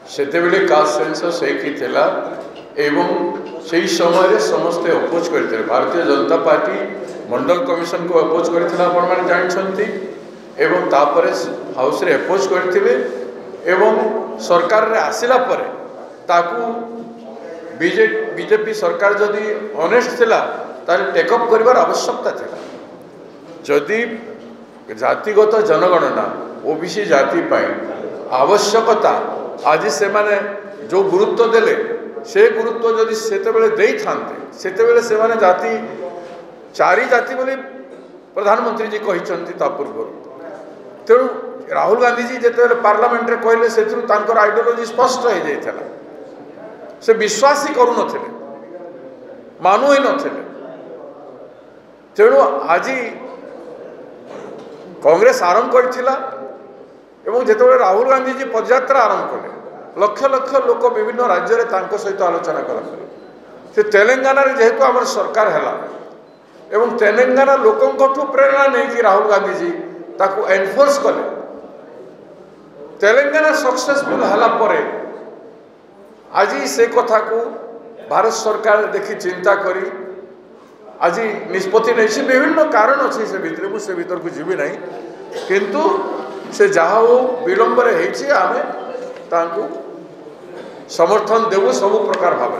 सेतेबेले caste census थिला एवं सही समय समस्ते अपोज करते भारतीय जनता पार्टी मंडल कमिशन को अपोज करथिला आपण माने जानछंती एवं तापरे हाउस रे अपोज करथिले एवं सरकार रे आसिला परे ताकू बीजेपी सरकार जदि ऑनेस्ट थिला ताले टेकअप करिवार आवश्यकता थिला जदि जातिगत जनगणना ओबीसी जाति पाई आवश्यकता आज से माने जो गुरुत्व देले से गुरुत्व जदि सेतेबेले देई थांते सेतेबेले से माने जाति चारि जाति बोली प्रधानमंत्री जी कहिसंती ता पूर्व तेणु राहुल गांधी जी जेतेबेले पार्लियामेंट रे कहले सेथुर तांकर आइडियोलॉजी स्पष्ट हो जाइथला से विश्वास ही करू नथिले मानु ही नथिले तेणु आज कांग्रेस आरंभ करथिला एवं जेतेबेले राहुल गांधी जी पदयात्रा आरंभ कले लक्ष लक्ष लोक विभिन्न राज्य रे तांको सहित आलोचना करले से तेलंगाना रे जेहेतु हमर सरकार हैला एवं तेलंगाना लोकंकठू प्रेरणा नहीं कि राहुल गांधी जी ताकू एनफोर्स कले तेलंगाना सक्सेसफुल हला परे आज से कथा को भारत सरकार देखी चिंता करी आज निष्पत्ति नहीं विभिन्न कारण अच्छे से भीतर को जीवी नहीं किंतु से जहाँ हो विलंब आमे तांको समर्थन देवु सब प्रकार भाव।